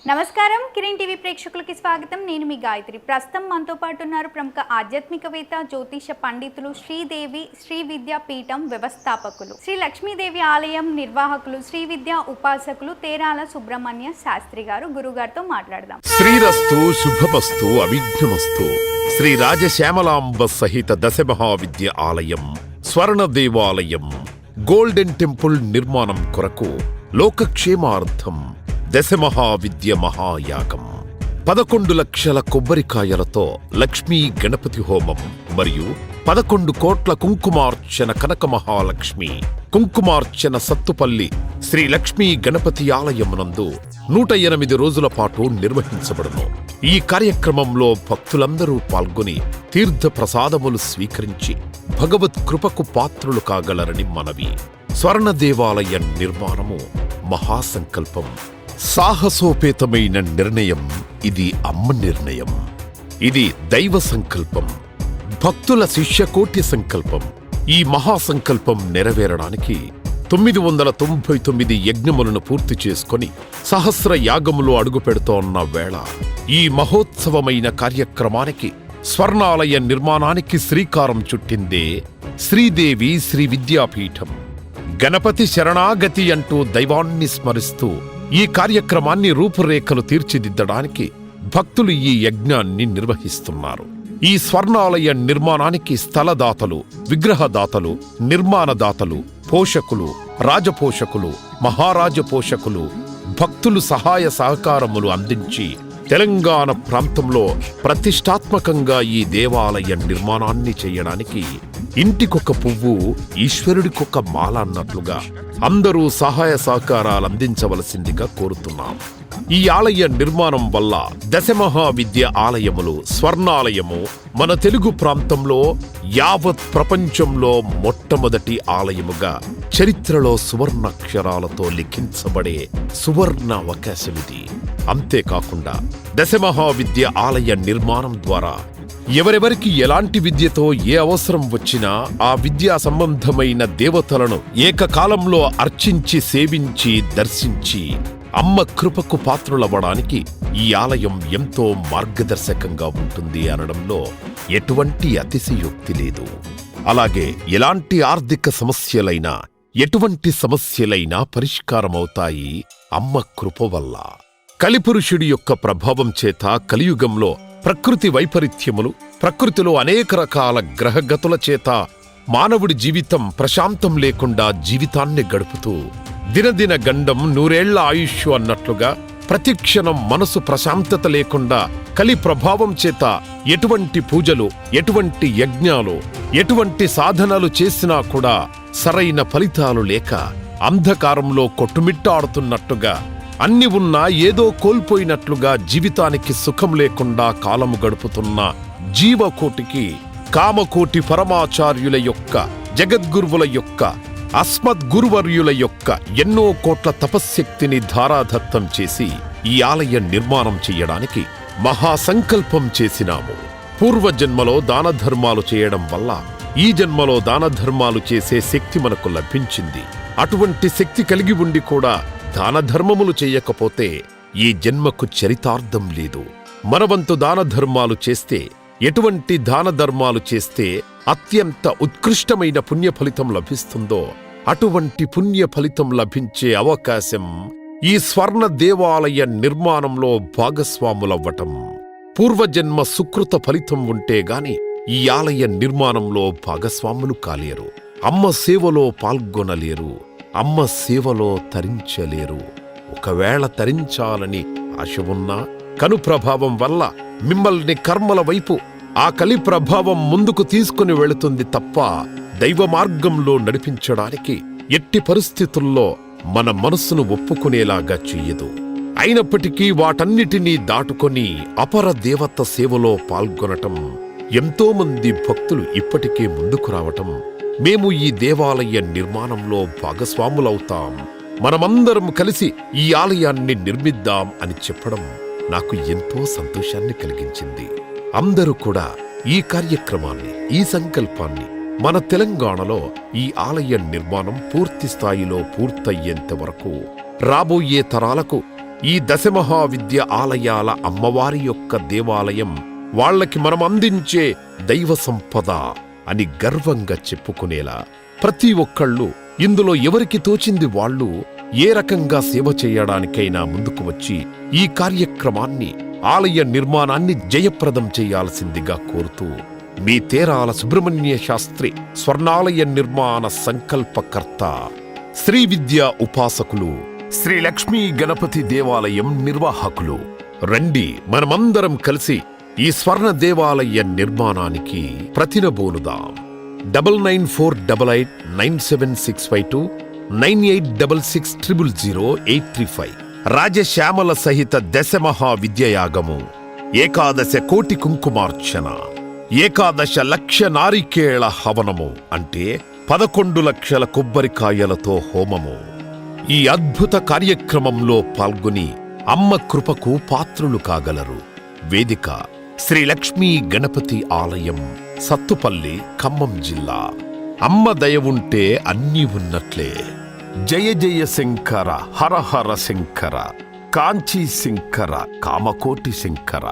నమస్కారం కిరణ్ టీవీ ప్రేక్షకులకి స్వాగతం. నేను మీ గాయత్రి. ప్రస్తుతం మనతో పాటు ఉన్నారు ప్రముఖ ఆధ్యాత్మికవేత్త, జ్యోతిష పండితులు, శ్రీదేవి శ్రీ విద్యా పీఠం వ్యవస్థాపకులు, శ్రీ లక్ష్మీదేవి ఆలయం నిర్వాహకులు, శ్రీ విద్యా ఉపాసకులు తేరాల సుబ్రహ్మణ్య శాస్త్రి గారు. గురుగారితో మాట్లాడదాం. శ్రీరస్తు శుభమస్తు అవిఘ్నమస్తు. శ్రీ రాజశ్యామలాంబ సహిత దశ మహావిద్య ఆలయం, స్వర్ణ దేవాలయం, గోల్డెన్ టెంపుల్ నిర్మాణం కొరకు లోకక్షేమార్థం దశ మహావిద్య మహాయాగం, 11 లక్షల కొబ్బరికాయలతో లక్ష్మీ గణపతి హోమం మరియు 11 కోట్ల కుంకుమార్చన కనక మహాలక్ష్మి కుంకుమార్చన సత్తుపల్లి శ్రీ లక్ష్మీ గణపతి ఆలయమునందు 108 రోజుల పాటు నిర్వహించబడును. ఈ కార్యక్రమంలో భక్తులందరూ పాల్గొని తీర్థ ప్రసాదములు స్వీకరించి భగవత్ కృపకు పాత్రులు కాగలరని మనవి. స్వర్ణ దేవాలయ నిర్మాణము మహాసంకల్పం, సాహసోపేతమైన నిర్ణయం. ఇది అమ్మ నిర్ణయం, ఇది దైవ సంకల్పం, భక్తుల శిష్యకోటి సంకల్పం. ఈ మహాసంకల్పం నెరవేరడానికి 999 యజ్ఞములను పూర్తి చేసుకొని సహస్ర యాగములో అడుగు పెడుతోన్న వేళ ఈ మహోత్సవమైన కార్యక్రమానికి, స్వర్ణాలయ నిర్మాణానికి శ్రీకారం చుట్టిందే శ్రీదేవి శ్రీ విద్యాపీఠం. గణపతి శరణాగతి అంటూ దైవాన్ని స్మరిస్తూ ఈ కార్యక్రమాన్ని రూపురేఖలు తీర్చిదిద్దడానికి భక్తులు ఈ యజ్ఞాన్ని నిర్వహిస్తున్నారు. ఈ స్వర్ణాలయ నిర్మాణానికి స్థలదాతలు, విగ్రహదాతలు, నిర్మాణదాతలు, పోషకులు, రాజపోషకులు, మహారాజ పోషకులు, భక్తులు సహాయ సహకారములు అందించి తెలంగాణ ప్రాంతంలో ప్రతిష్టాత్మకంగా ఈ దేవాలయ నిర్మాణాన్ని చేయడానికి ఇంటికొక పువ్వు ఈశ్వరుడికొక మాల అన్నట్లుగా అందరూ సహాయ సహకారాలు అందించవలసిందిగా కోరుతున్నాం. ఈ ఆలయ నిర్మాణం వల్ల దశమహావిద్య ఆలయములు, స్వర్ణాలయము మన తెలుగు ప్రాంతంలో యావత్ ప్రపంచంలో మొట్టమొదటి ఆలయముగా చరిత్రలో సువర్ణాక్షరాలతో లిఖించబడే సువర్ణ అవకాశమిది. అంతేకాకుండా దశమహావిద్య ఆలయ నిర్మాణం ద్వారా ఎవరెవరికి ఎలాంటి విద్యతో ఏ అవసరం వచ్చినా ఆ విద్యా సంబంధమైన దేవతలను ఏకకాలంలో అర్చించి, సేవించి, దర్శించి అమ్మ కృపకు పాత్రులవ్వడానికి ఈ ఆలయం ఎంతో మార్గదర్శకంగా ఉంటుంది అనడంలో ఎటువంటి అతిశయోక్తి లేదు. అలాగే ఎలాంటి ఆర్థిక సమస్యలైనా, ఎటువంటి సమస్యలైనా పరిష్కారమవుతాయి అమ్మ కృప వల్ల. కలిపురుషుడి యొక్క ప్రభావం చేత కలియుగంలో ప్రకృతి వైపరీత్యములు, ప్రకృతిలో అనేక రకాల గ్రహగతుల చేత మానవుడి జీవితం ప్రశాంతం లేకుండా జీవితాన్ని గడుపుతూ దినదిన గండం 100 ఏళ్ల ఆయుష్ అన్నట్లుగా ప్రతిక్షణం మనసు ప్రశాంతత లేకుండా కలి ప్రభావం చేత ఎటువంటి పూజలు, ఎటువంటి యజ్ఞాలు, ఎటువంటి సాధనలు చేసినా కూడా సరైన ఫలితాలు లేక అంధకారంలో కొట్టుమిట్టాడుతున్నట్టుగా, అన్ని ఉన్నా ఏదో కోల్పోయినట్లుగా జీవితానికి సుఖం లేకుండా కాలము గడుపుతున్న జీవకోటికి కామకోటి పరమాచార్యుల యొక్క, జగద్గురువుల యొక్క, అస్మద్గురువర్యుల యొక్క ఎన్నో కోట్ల తపశ్శక్తిని ధారాదత్తం చేసి ఈ ఆలయ నిర్మాణం చెయ్యడానికి మహాసంకల్పం చేసినాము. పూర్వజన్మలో దానధర్మాలు చేయడం వల్ల ఈ జన్మలో దానధర్మాలు చేసే శక్తి మనకు లభించింది. అటువంటి శక్తి కలిగి ఉండి కూడా దానధర్మములు చెయ్యకపోతే ఈ జన్మకు చరితార్థం లేదు. మనవంతు దానధర్మాలు చేస్తే, ఎటువంటి దానధర్మాలు చేస్తే అత్యంత ఉత్కృష్టమైన పుణ్యఫలితం లభిస్తుందో అటువంటి పుణ్యఫలితం లభించే అవకాశం ఈ స్వర్ణ దేవాలయ నిర్మాణంలో భాగస్వాములవ్వటం. పూర్వజన్మ సుకృత ఫలితం ఉంటే గాని ఈ ఆలయ నిర్మాణంలో భాగస్వాములు కాలేరు, అమ్మ సేవలో పాల్గొనలేరు, అమ్మ సేవలో తరించలేరు. ఒకవేళ తరించాలని ఆశ ఉన్నా కను ప్రభావం వల్ల మిమ్మల్ని కర్మల వైపు ఆ కలి ప్రభావం ముందుకు తీసుకుని వెళుతుంది తప్ప దైవ మార్గంలో నడిపించడానికి ఎట్టి పరిస్థితుల్లో మన మనస్సును ఒప్పుకునేలాగా చెయ్యదు. అయినప్పటికీ వాటన్నిటినీ దాటుకొని అపర దేవత సేవలో పాల్గొనటం, ఎంతో మంది భక్తులు ఇప్పటికే ముందుకు రావటం, మేము ఈ దేవాలయ నిర్మాణంలో భాగస్వాములవుతాం, మనమందరం కలిసి ఈ ఆలయాన్ని నిర్మిద్దాం అని చెప్పడం నాకు ఎంతో సంతోషాన్ని కలిగించింది. అందరూ కూడా ఈ కార్యక్రమాన్ని, ఈ సంకల్పాన్ని మన తెలంగాణలో ఈ ఆలయ నిర్మాణం పూర్తి స్థాయిలో పూర్తయ్యేంత వరకు రాబోయే తరాలకు ఈ దశమహావిద్య ఆలయాల అమ్మవారి యొక్క దేవాలయం వాళ్ళకి మనం అందించే దైవ సంపద అని గర్వంగా చెప్పుకునేలా ప్రతి ఒక్కళ్ళు ఇందులో ఎవరికి తోచింది వాళ్ళు ఏ రకంగా సేవ చేయడానికైనా ముందుకు వచ్చి ఈ కార్యక్రమాన్ని ఆలయ నిర్మాణాన్ని జయప్రదం చేయాల్సిందిగా కోరుతూ మీ తేరాల సుబ్రహ్మణ్య శాస్త్రి స్వర్ణాలయ నిర్మాణ సంకల్పకర్త శ్రీ విద్యా ఉపాసకులు శ్రీ లక్ష్మీ గణపతి దేవాలయం నిర్వాహకులు. రండి మనమందరం కలిసి ఈ స్వర్ణ దేవాలయ నిర్మాణానికి ప్రతినబోనుదాం. 9948897652 9866000835 రాజశ్యామల సహిత దశ మహావిద్యయాగము, ఏకాదశ కోటి కుంకుమార్చన, ఏకాదశ లక్ష నారికేళ హవనము అంటే 11 లక్షల కొబ్బరికాయలతో హోమము. ఈ అద్భుత కార్యక్రమంలో పాల్గొని అమ్మ కృపకు పాత్రులు కాగలరు. వేదిక శ్రీ లక్ష్మీ గణపతి ఆలయం, సత్తుపల్లి, ఖమ్మం జిల్లా. అమ్మ దయ ఉంటే అన్నీ ఉన్నట్లే. జయ జయ శంకర, హర హర శంకర, కాంచీ శంకర, కామకోటి శంకర.